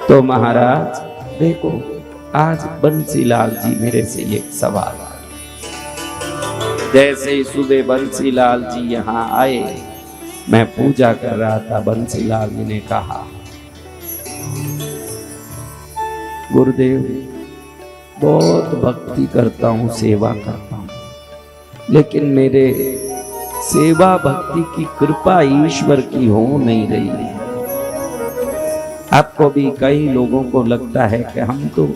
तो महाराज देखो, आज बंसीलाल जी मेरे से एक सवाल, जैसे ही सुबह बंसीलाल जी यहाँ आए, मैं पूजा कर रहा था, बंसीलाल जी ने कहा, गुरुदेव बहुत भक्ति करता हूँ, सेवा करता हूँ, लेकिन मेरे सेवा भक्ति की कृपा ईश्वर की हो नहीं रही है। आपको भी कई लोगों को लगता है कि हम तो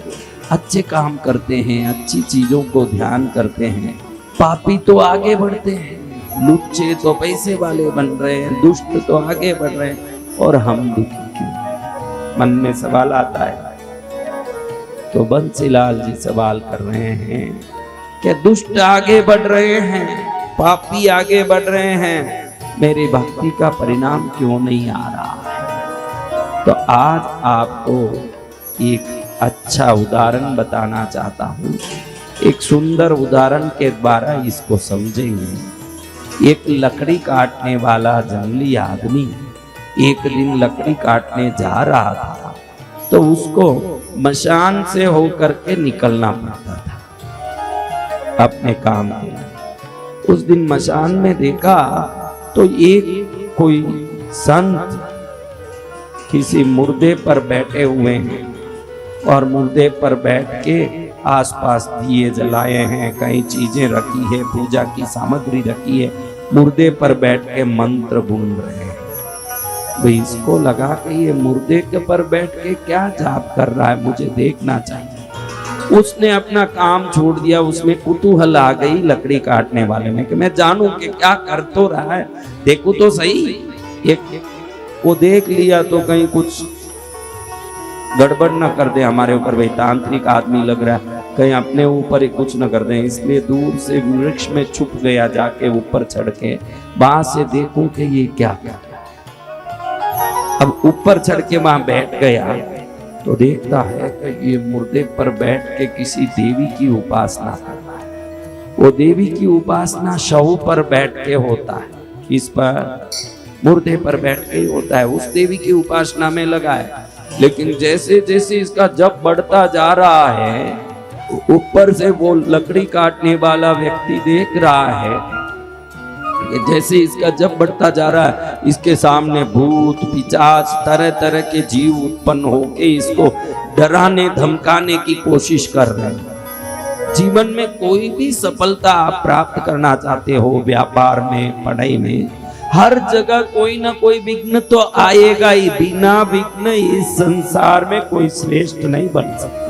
अच्छे काम करते हैं, अच्छी चीजों को ध्यान करते हैं, पापी तो आगे बढ़ते हैं, लुच्चे तो पैसे वाले बन रहे हैं, दुष्ट तो आगे बढ़ रहे हैं, और हम दुखी क्यों? मन में सवाल आता है। तो बंसीलाल जी सवाल कर रहे हैं कि दुष्ट आगे बढ़ रहे हैं, पापी आगे बढ़ रहे हैं, मेरी भक्ति का परिणाम क्यों नहीं आ रहा है? तो आज आपको एक अच्छा उदाहरण बताना चाहता हूँ। एक सुंदर उदाहरण के द्वारा इसको समझेंगे। एक लकड़ी काटने वाला जंगली आदमी एक दिन लकड़ी काटने जा रहा था, तो उसको मशान से होकर के निकलना पड़ता था अपने काम के लिए। उस दिन मशान में देखा तो एक कोई संत किसी मुर्दे पर बैठे हुए हैं, और मुर्दे पर बैठ के आसपास दिए जलाए हैं, कई चीजें रखी है, पूजा की सामग्री रखी है, मुर्दे पर बैठ के मंत्र गूंज रहे हैं। भाई इसको लगा कि ये मुर्दे के पर बैठ के क्या जाप कर रहा है, मुझे देखना चाहिए। उसने अपना काम छोड़ दिया, उसमें कुतूहल आ गई लकड़ी काटने वाले में कि मैं जानूं कि क्या कर तो रहा है, देखूं तो सही। एक वो देख लिया तो कहीं कुछ गड़बड़ न कर दे हमारे ऊपर, भाई तांत्रिक आदमी लग रहा है, कहीं अपने ऊपर ही कुछ न कर दे, इसलिए दूर से वृक्ष में छुप गया, जाके ऊपर चढ़ के वहां से देखूं कि ये क्या क्या। अब ऊपर चढ़ के वहां बैठ गया तो देखता है कि ये मुर्दे पर बैठ के किसी देवी की उपासना कर रहा है। वो देवी की उपासना शव पर बैठ के होता है, किस पर? मुर्दे पर बैठ के होता है, उस देवी की उपासना में लगा है। लेकिन जैसे जैसे इसका जप बढ़ता जा रहा है, ऊपर से वो लकड़ी काटने वाला व्यक्ति देख रहा है कि जैसे इसका जप बढ़ता जा रहा है, इसके सामने भूत पिशाच तरह तरह के जीव उत्पन्न होके इसको डराने धमकाने की कोशिश कर रहे हैं। जीवन में कोई भी सफलता आप प्राप्त करना चाहते हो, व्यापार में, पढ़ाई में, हर जगह कोई ना कोई विघ्न तो आएगा ही। बिना विघ्न इस संसार में कोई श्रेष्ठ नहीं बन सकता।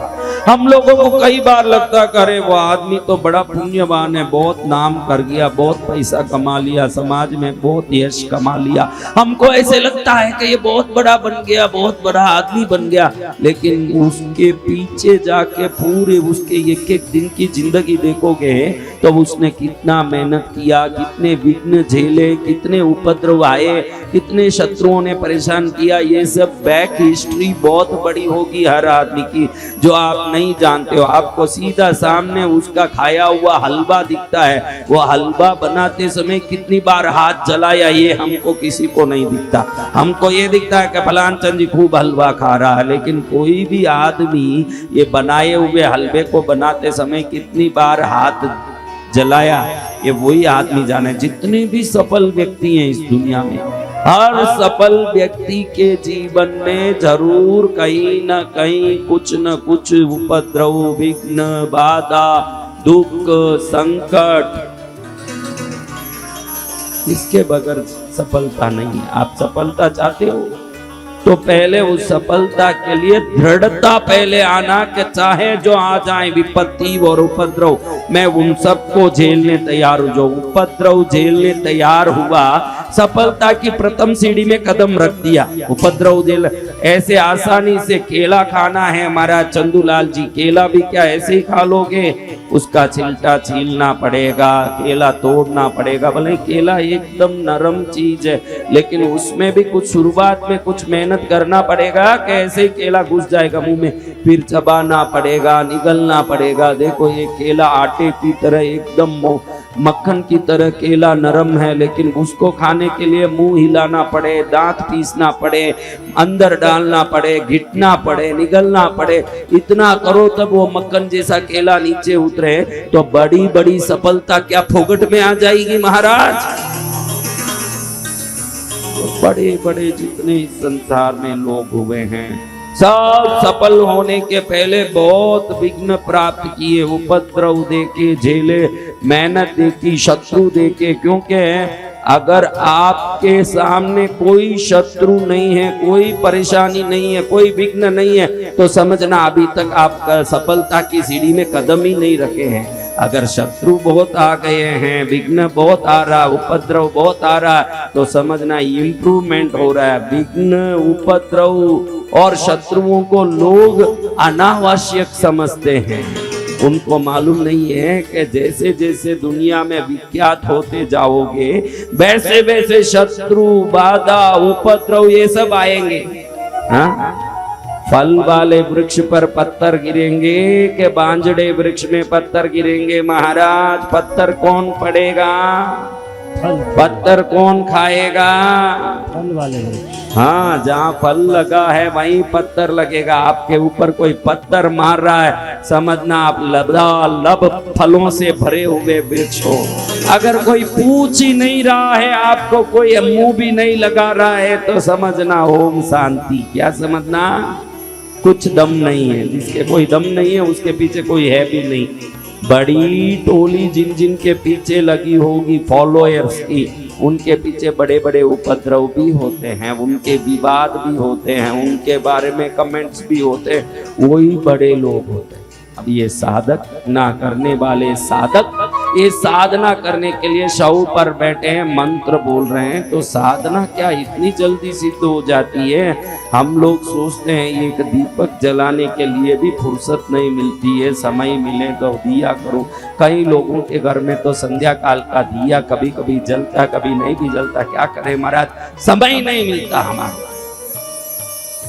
हम लोगों को कई बार लगता करे वो आदमी तो बड़ा पुण्यवान है, बहुत नाम कर गया, बहुत पैसा कमा लिया, समाज में बहुत यश कमा लिया, हमको ऐसे लगता है कि ये बहुत बड़ा बन गया, बहुत बड़ा आदमी बन गया। लेकिन उसके पीछे जाके पूरे उसके एक एक दिन की जिंदगी देखोगे तो उसने कितना मेहनत किया, कितने विघ्न झेले, कितने उपद्रव आए, कितने शत्रुओं ने परेशान किया, ये सब बैक हिस्ट्री बहुत बड़ी होगी हर आदमी की, जो आप नहीं जानते हो। आपको सीधा सामने उसका खाया हुआ हलवा दिखता है, वो हलवा बनाते समय कितनी बार हाथ जलाया ये हमको किसी को नहीं दिखता। हमको ये दिखता है कि फलान चंद जी खूब हलवा खा रहा है, लेकिन कोई भी आदमी ये बनाए हुए हलवे को बनाते समय कितनी बार हाथ जलाया, ये वही आदमी जाने। जितने भी सफल व्यक्ति हैं इस दुनिया में, हर सफल व्यक्ति के जीवन में जरूर कहीं न कहीं कुछ न कुछ उपद्रव, विघ्न, बाधा, दुख, संकट, इसके बगैर सफलता नहीं है। आप सफलता चाहते हो तो पहले उस सफलता के लिए दृढ़ता पहले आना, कि चाहे जो आ जाए विपत्ति और उपद्रव, मैं उन सबको झेलने तैयार हूं। जो उपद्रव झेलने तैयार हुआ, सफलता की प्रथम सीढ़ी में कदम रख दिया। उपद्रव झेल, ऐसे आसानी से केला खाना है हमारा चंदूलाल जी, केला भी क्या ऐसे ही खा लोगे? उसका छिलटा छीलना पड़ेगा, केला तोड़ना पड़ेगा। भले केला एकदम नरम चीज है, लेकिन उसमें भी कुछ शुरुआत में कुछ मेहनत करना पड़ेगा, कि ऐसे ही केला घुस जाएगा मुंह में, फिर चबाना पड़ेगा, निगलना पड़ेगा। देखो ये केला आटे की तरह एकदम मक्खन की तरह केला नरम है, लेकिन उसको खाने के लिए मुंह हिलाना पड़े, दांत पीसना पड़े, अंदर डालना पड़े, घिटना पड़े, निगलना पड़े, इतना करो तब वो मक्खन जैसा केला नीचे उतरे। तो बड़ी बड़ी सफलता क्या फोगट में आ जाएगी महाराज? तो बड़े बड़े जितने इस संसार में लोग हुए हैं, सब सफल होने के पहले बहुत विघ्न प्राप्त किए, उपद्रव देके झेले, मेहनत देखी, शत्रु देके। क्योंकि अगर आपके सामने कोई शत्रु नहीं है, कोई परेशानी नहीं है, कोई विघ्न नहीं है, तो समझना अभी तक आप सफलता की सीढ़ी में कदम ही नहीं रखे हैं। अगर शत्रु बहुत आ गए हैं, विघ्न बहुत आ रहा, उपद्रव बहुत आ रहा, तो समझना इम्प्रूवमेंट हो रहा है। विघ्न, उपद्रव और शत्रुओं को लोग अनावश्यक समझते हैं। उनको मालूम नहीं है कि जैसे जैसे दुनिया में विख्यात होते जाओगे, वैसे वैसे शत्रु, बाधा, उपद्रव ये सब आएंगे। हाँ, फल वाले वृक्ष पर पत्थर गिरेंगे कि बांजड़े वृक्ष में पत्थर गिरेंगे? महाराज, पत्थर कौन पड़ेगा? पत्थर कौन खाएगा? फल वाले वृक्ष। हाँ, जहाँ फल लगा है वहीं पत्थर लगेगा। आपके ऊपर कोई पत्थर मार रहा है, समझना आप लबालब फलों से भरे हुए वृक्ष हो। अगर कोई पूछ ही नहीं रहा है आपको, कोई मुंह भी नहीं लगा रहा है, तो समझना ओम शांति। क्या समझना? कुछ दम नहीं है। जिसके कोई दम नहीं है उसके पीछे कोई है भी नहीं। बड़ी टोली जिन जिन के पीछे लगी होगी फॉलोअर्स की, उनके पीछे बड़े बड़े उपद्रव भी होते हैं, उनके विवाद भी होते हैं, उनके बारे में कमेंट्स भी होते हैं, वही बड़े लोग होते हैं। अब ये साधक ना करने वाले साधक, ये साधना करने के लिए शव पर बैठे हैं, मंत्र बोल रहे हैं, तो साधना क्या इतनी जल्दी सिद्ध हो जाती है? हम लोग सोचते हैं एक दीपक जलाने के लिए भी फुर्सत नहीं मिलती है, समय मिले तो दिया करूं। कई लोगों के घर में तो संध्या काल का दिया कभी कभी जलता, कभी नहीं भी जलता। क्या करें महाराज, समय नहीं मिलता हमारा।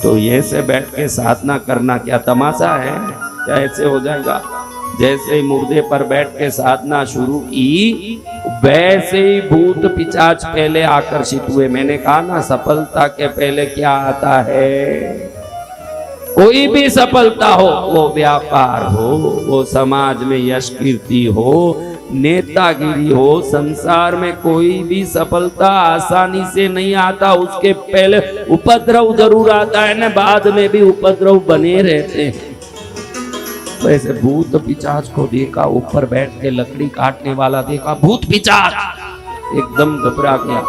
तो ये से बैठ के साधना करना क्या तमाशा है? क्या ऐसे हो जाएगा? जैसे ही मुर्दे पर बैठ के साधना शुरू की, वैसे ही भूत पिशाच पहले आकर्षित हुए। मैंने कहा ना, सफलता के पहले क्या आता है? कोई भी सफलता हो, वो व्यापार हो, वो समाज में यश कीर्ति हो, नेतागिरी हो, संसार में कोई भी सफलता आसानी से नहीं आता। उसके पहले उपद्रव जरूर आता है ना, बाद में भी उपद्रव बने रहते हैं। वैसे भूत पिशाच को देखा, ऊपर बैठ के लकड़ी काटने वाला देखा, भूत पिशाच, एकदम घबरा गया।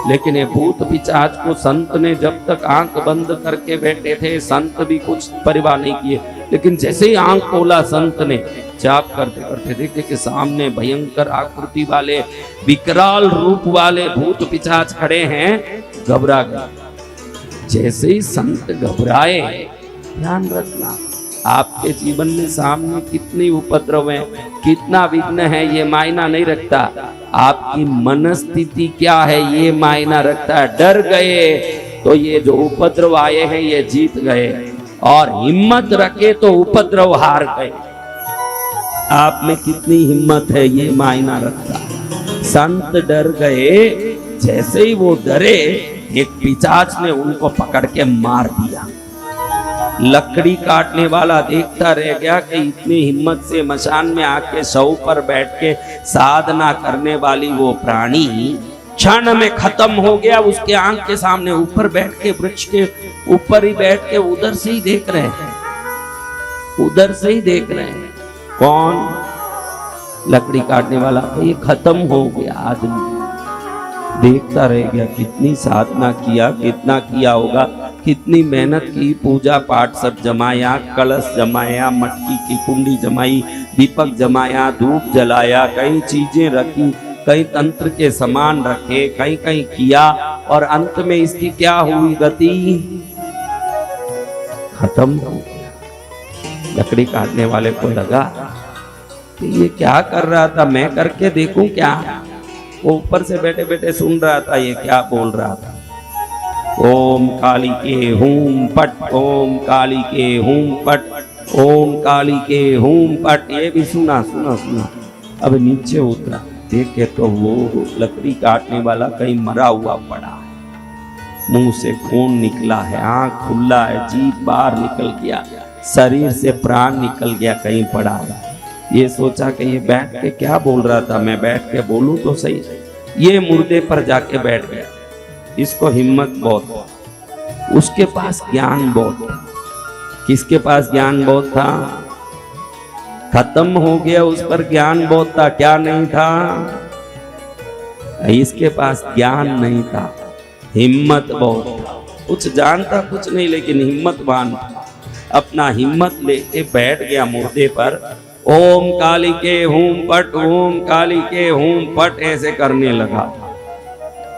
लेकिन ये भूत पिशाच को संत ने जब तक आंख बंद करके बैठे थे, संत भी कुछ परवाह नहीं किए। लेकिन जैसे ही आंख खोला संत ने, जाप करते करते देखे कि सामने भयंकर आकृति वाले, विकराल रूप वाले भूत पिशाच खड़े हैं, घबरा गए। जैसे ही संत घबराए, ध्यान रखना आपके जीवन में सामने कितनी उपद्रव है, कितना विघ्न है, ये मायना नहीं रखता। आपकी मनस्थिति क्या है ये मायना रखता है। डर गए तो ये जो उपद्रव आए हैं ये जीत गए, और हिम्मत रखे तो उपद्रव हार गए। आप में कितनी हिम्मत है ये मायना रखता। संत डर गए, जैसे ही वो डरे, एक पिशाच ने उनको पकड़ के मार दिया। लकड़ी काटने वाला देखता रह गया कि इतनी हिम्मत से मशान में आके शव पर बैठ के साधना करने वाली वो प्राणी क्षण में खत्म हो गया। उसके आंख के सामने ऊपर बैठ के, वृक्ष के ऊपर ही बैठ के उधर से ही देख रहे हैं, उधर से ही देख रहे हैं। कौन? लकड़ी काटने वाला। तो ये खत्म हो गया। आदमी देखता रह गया, कितनी साधना किया, कितना किया होगा, कितनी मेहनत की, पूजा पाठ सब जमाया, कलश जमाया, मटकी की कुंडी जमाई, दीपक जमाया, धूप जलाया, कई चीजें रखी, कई तंत्र के सामान रखे, कहीं कहीं किया, और अंत में इसकी क्या हुई गति? खत्म हो गया। लकड़ी काटने वाले को लगा कि ये क्या कर रहा था, मैं करके देखूं क्या? वो ऊपर से बैठे बैठे सुन रहा था ये क्या बोल रहा था। ओम काली के हूम पट, ओम काली के हूम पट, ओम काली के हूम पट। ये भी सुना सुना सुना। अब नीचे उतरा, देखे तो वो लकड़ी काटने वाला कहीं मरा हुआ पड़ा है, मुंह से खून निकला है, आंख खुला है, जीभ बाहर निकल गया, शरीर से प्राण निकल गया, कहीं पड़ा है। ये सोचा कि ये बैठ के क्या बोल रहा था, मैं बैठ के बोलूं तो सही। ये मुर्दे पर जाके बैठ गया। इसको हिम्मत बहुत था, उसके पास ज्ञान बहुत था। किसके पास ज्ञान बहुत था? खत्म हो गया, उस पर ज्ञान बहुत था, क्या नहीं था? इसके पास ज्ञान नहीं था, हिम्मत बहुत था। कुछ जानता कुछ नहीं, लेकिन हिम्मतवान था। अपना हिम्मत लेके बैठ गया मुर्दे पर। ओम काली के हूम पट, ओम काली के हूम पट ऐसे करने लगा।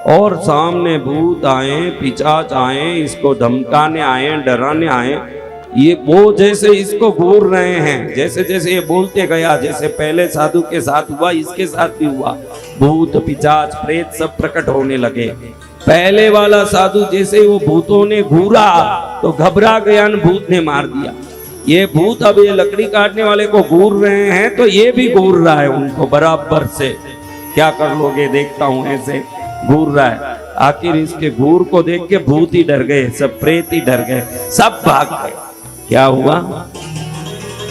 और सामने भूत आए, पिशाच आए, इसको धमकाने आए, डराने आए। ये वो जैसे इसको घूर रहे हैं, जैसे जैसे ये बोलते गया, जैसे पहले साधु के साथ हुआ, इसके साथ भी हुआ। भूत पिशाच प्रेत सब प्रकट होने लगे। पहले वाला साधु जैसे वो भूतों ने घूरा तो घबरा गया, भूत ने मार दिया। ये भूत अब ये लकड़ी काटने वाले को घूर रहे हैं, तो ये भी घूर रहा है उनको बराबर से। क्या कर लोगे, देखता हूं, ऐसे घूर रहा है। आखिर इसके घूर को देख के भूत ही डर गए, सब प्रेत ही डर गए, सब भाग गए। क्या हुआ?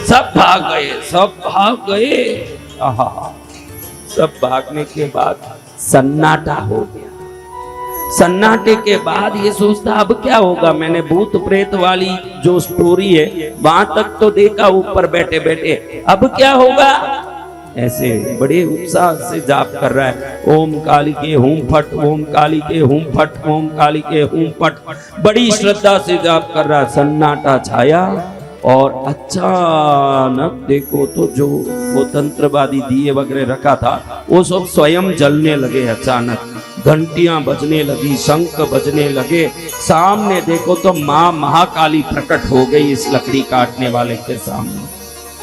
सब भाग गए, सब भाग गए। आहा, सब भागने के बाद सन्नाटा हो गया। सन्नाटे के बाद ये सोचता अब क्या होगा। मैंने भूत प्रेत वाली जो स्टोरी है वहां तक तो देखा, ऊपर बैठे बैठे, अब क्या होगा? ऐसे बड़े उत्साह से जाप कर रहा है। ओम काली के हूम फट, ओम काली के हूम फट, ओम काली के हूम फट, बड़ी श्रद्धा से जाप कर रहा है। सन्नाटा छाया और अचानक देखो तो जो वो तंत्रवादी दिए वगैरह रखा था वो सब स्वयं जलने लगे। अचानक घंटियां बजने लगी, शंख बजने लगे। सामने देखो तो माँ महाकाली प्रकट हो गई इस लकड़ी काटने वाले के सामने।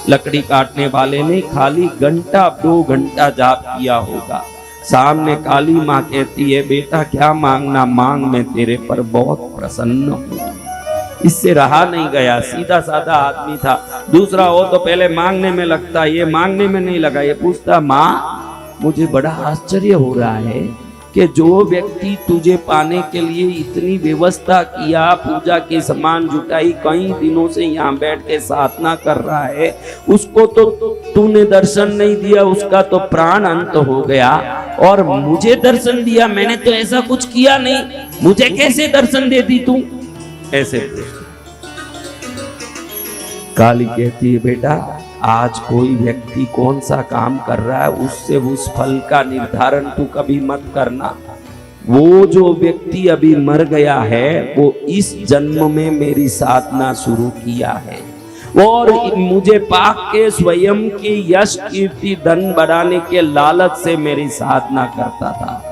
लकड़ी काटने वाले ने खाली घंटा 2 घंटा जाप किया होगा। सामने काली माँ कहती है, बेटा क्या मांगना मांग, मैं तेरे पर बहुत प्रसन्न हूँ। इससे रहा नहीं गया। सीधा साधा आदमी था, दूसरा हो तो पहले मांगने में लगता, ये मांगने में नहीं लगा। ये पूछता, माँ मुझे बड़ा आश्चर्य हो रहा है कि जो व्यक्ति तुझे पाने के लिए इतनी व्यवस्था किया, पूजा के सामान जुटाई, कई दिनों से यहाँ बैठ के साधना कर रहा है, उसको तो तूने दर्शन नहीं दिया, उसका तो प्राण अंत हो गया। और मुझे दर्शन दिया, मैंने तो ऐसा कुछ किया नहीं, मुझे कैसे दर्शन देती तू? ऐसे काली कहती है, बेटा आज कोई व्यक्ति कौन सा काम कर रहा है उससे उस फल का निर्धारण तू कभी मत करना। वो जो व्यक्ति अभी मर गया है वो इस जन्म में मेरी साधना शुरू किया है और मुझे पाक के स्वयं की यश कीर्ति धन बढ़ाने के लालच से मेरी साधना करता था।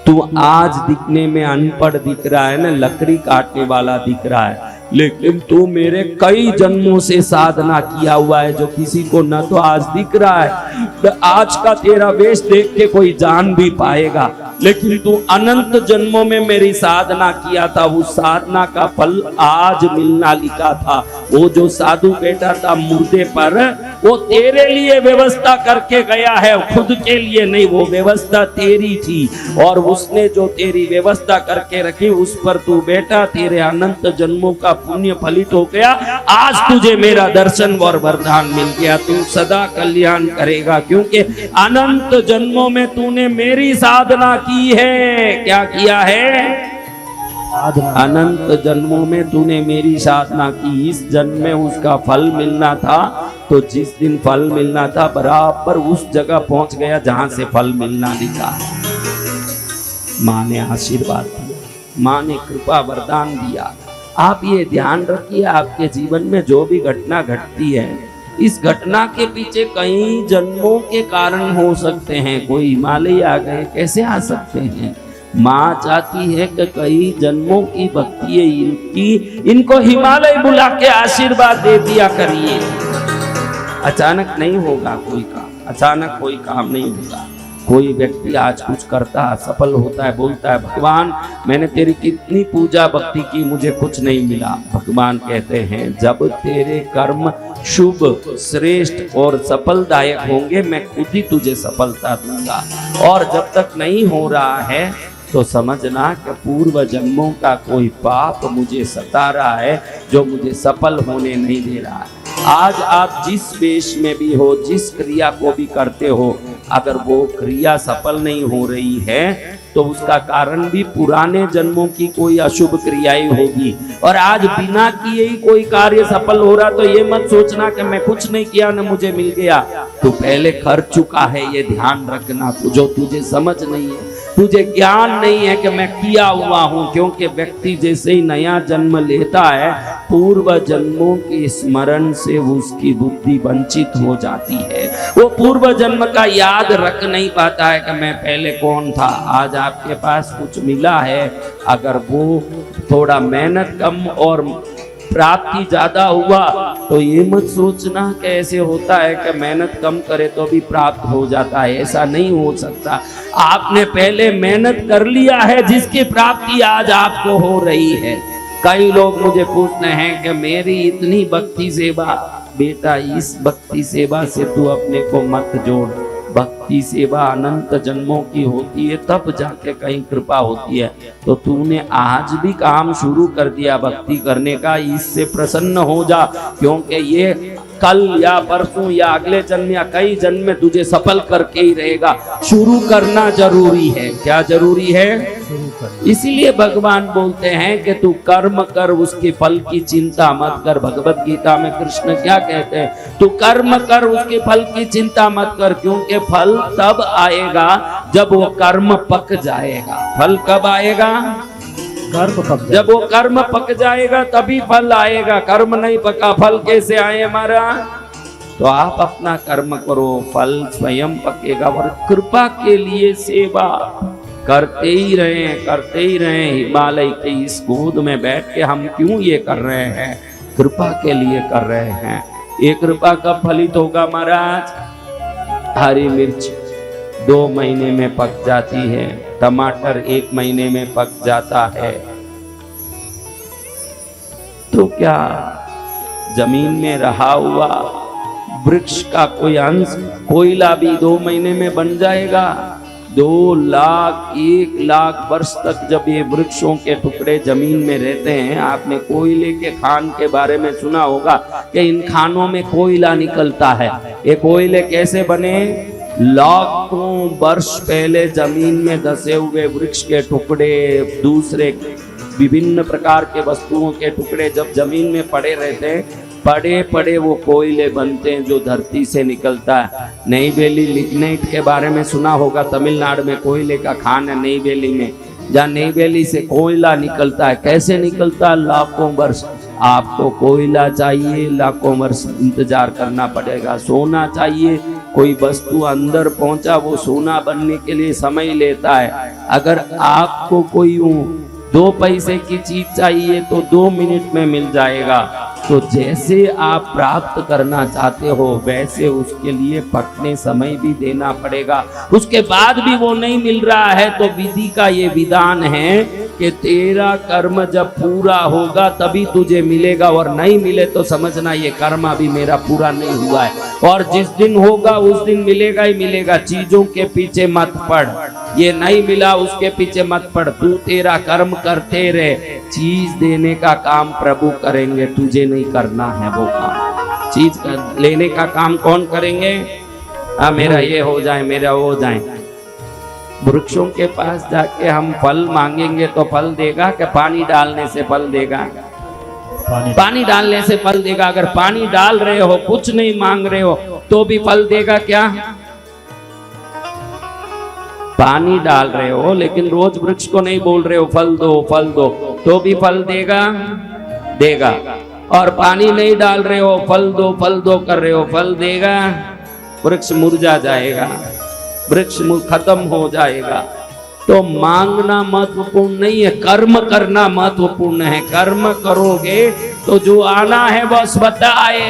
तू आज दिखने में अनपढ़ दिख रहा है ना, लकड़ी काटने वाला दिख रहा है, लेकिन तू मेरे कई जन्मों से साधना किया हुआ है जो किसी को न तो आज दिख रहा है। तो आज का तेरा वेश देख के कोई जान भी पाएगा, लेकिन तू अनंत जन्मों में मेरी साधना किया था, उस साधना का फल आज मिलना लिखा था। वो जो साधु बैठा था मुर्दे पर, वो तेरे लिए व्यवस्था करके गया है, खुद के लिए नहीं। वो व्यवस्था तेरी थी और उसने जो तेरी व्यवस्था करके रखी उस पर तू बैठा, तेरे अनंत जन्मों का पुण्य फलित हो गया। आज तुझे मेरा दर्शन और वरदान मिल गया, तू सदा कल्याण करेगा, क्योंकि अनंत जन्मों में तूने मेरी साधना की है। क्या किया है? अनंत जन्मों में तूने मेरी साधना की। इस जन्म में उसका फल मिलना था, तो जिस दिन फल मिलना था बराबर उस जगह पहुंच गया जहां से फल मिलना लिखा है। माँ ने आशीर्वाद दिया, माँ ने कृपा वरदान दिया। आप ये ध्यान रखिए, आपके जीवन में जो भी घटना घटती है, इस घटना के पीछे कई जन्मों के कारण हो सकते हैं। कोई हिमालय आ गए, कैसे आ सकते हैं? माँ चाहती है कि कई जन्मों की भक्ति है इनकी, इनको हिमालय बुला के आशीर्वाद दे दिया करिए। अचानक नहीं होगा कोई काम, अचानक कोई काम नहीं होगा। कोई व्यक्ति आज कुछ करता है, सफल होता है, बोलता है भगवान मैंने तेरी कितनी पूजा भक्ति की, मुझे कुछ नहीं मिला। भगवान कहते हैं जब तेरे कर्म शुभ, श्रेष्ठ और सफलदायक होंगे मैं खुद ही तुझे सफलता दूंगा। और जब तक नहीं हो रहा है तो समझना कि पूर्व जन्मों का कोई पाप मुझे सता रहा है जो मुझे सफल होने नहीं दे रहा है। आज आप जिस वेश में भी हो, जिस क्रिया को भी करते हो, अगर वो क्रिया सफल नहीं हो रही है तो उसका कारण भी पुराने जन्मों की कोई अशुभ क्रियाएं होगी। और आज बिना किए ही कोई कार्य सफल हो रहा तो ये मत सोचना कि मैं कुछ नहीं किया न मुझे मिल गया। तू पहले कर चुका है, ये ध्यान रखना। जो तुझे समझ नहीं है, तुझे ज्ञान नहीं है कि मैं किया हुआ हूं, क्योंकि व्यक्ति जैसे ही नया जन्म लेता है पूर्व जन्मों के स्मरण से उसकी बुद्धि वंचित हो जाती है। वो पूर्व जन्म का याद रख नहीं पाता है कि मैं पहले कौन था। आज आपके पास कुछ मिला है, अगर वो थोड़ा मेहनत कम और प्राप्ति ज्यादा हुआ तो ये मत सोचना कि ऐसे होता है कि मेहनत कम करे तो भी प्राप्त हो जाता है। ऐसा नहीं हो सकता। आपने पहले मेहनत कर लिया है जिसकी प्राप्ति आज आपको हो रही है। कई लोग मुझे पूछते हैं कि मेरी इतनी भक्ति सेवा, बेटा इस भक्ति सेवा से तू अपने को मत जोड़। भक्ति सेवा अनंत जन्मों की होती है, तब जाके कहीं कृपा होती है। तो तूने आज भी काम शुरू कर दिया भक्ति करने का, इससे प्रसन्न हो जा, क्योंकि ये कल या परसों या अगले जन्म या कई जन्म में तुझे सफल करके ही रहेगा। शुरू करना जरूरी है। क्या जरूरी है? इसीलिए भगवान बोलते हैं कि तू कर्म कर, उसके फल की चिंता मत कर। भगवत गीता में कृष्ण क्या कहते हैं? तू कर्म कर, उसके फल की चिंता मत कर, क्योंकि फल तब आएगा जब वो कर्म पक जाएगा। फल कब आएगा? जब वो कर्म पक जाएगा तभी फल आएगा। कर्म नहीं पका, फल कैसे आए हमारा? तो आप अपना कर्म करो, फल स्वयं पकेगा। और कृपा के लिए सेवा करते ही रहें, करते ही रहें। हिमालय के इस गोद में बैठ के हम क्यों ये कर रहे हैं? कृपा के लिए कर रहे हैं। ये कृपा कब फलित होगा महाराज? हरी मिर्च 2 महीने में पक जाती है, टमाटर 1 महीने में पक जाता है, तो क्या जमीन में रहा हुआ वृक्ष का कोई अंश, कोयला भी 2 महीने में बन जाएगा? 2 लाख 1 लाख वर्ष तक जब ये वृक्षों के टुकड़े जमीन में रहते हैं। आपने कोयले के खान के बारे में सुना होगा कि इन खानों में कोयला निकलता है। ये कोयले कैसे बने? लाखों वर्ष पहले जमीन में धसे हुए वृक्ष के टुकड़े, दूसरे विभिन्न प्रकार के वस्तुओं के टुकड़े जब जमीन में पड़े रहते हैं, पड़े पड़े वो कोयले बनते हैं जो धरती से निकलता है। नईवेली लिग्नाइट के बारे में सुना होगा, तमिलनाडु में कोयले का खान है नईवेली में, जहाँ नईवेली से कोयला निकलता है। कैसे निकलता है? लाखों वर्ष। आपको कोयला चाहिए, लाखों वर्ष इंतजार करना पड़ेगा। सोना चाहिए, कोई वस्तु अंदर पहुंचा, वो सोना बनने के लिए समय लेता है। अगर आपको कोई 2 पैसे की चीज चाहिए तो 2 मिनट में मिल जाएगा। तो जैसे आप प्राप्त करना चाहते हो वैसे उसके लिए पकने समय भी देना पड़ेगा। उसके बाद भी वो नहीं मिल रहा है तो विधि का ये विधान है कि तेरा कर्म जब पूरा होगा तभी तुझे मिलेगा, और नहीं मिले तो समझना ये कर्म अभी मेरा पूरा नहीं हुआ है। और जिस दिन होगा उस दिन मिलेगा ही मिलेगा। चीजों के पीछे मत पड़, ये नहीं मिला उसके पीछे मत पड़। तू तेरा कर्म करते रहे, चीज देने का काम प्रभु करेंगे, तुझे नहीं करना है वो काम। चीज लेने का काम कौन करेंगे? मेरा ये हो जाए, मेरा वो हो जाए। वृक्षों के पास जाके हम फल मांगेंगे तो फल देगा कि पानी डालने से फल देगा? पानी डालने से फल देगा। अगर पानी डाल रहे हो, कुछ नहीं मांग रहे हो, तो भी फल देगा क्या? पानी डाल रहे हो लेकिन रोज वृक्ष को नहीं बोल रहे हो फल दो फल दो, तो भी फल देगा? देगा। और पानी नहीं डाल रहे हो, फल दो कर रहे हो, फल देगा? वृक्ष मुरझा जाएगा, वृक्ष खत्म हो जाएगा। तो मांगना महत्वपूर्ण नहीं है, कर्म करना महत्वपूर्ण है। कर्म करोगे तो जो आना है बस बता आएगा।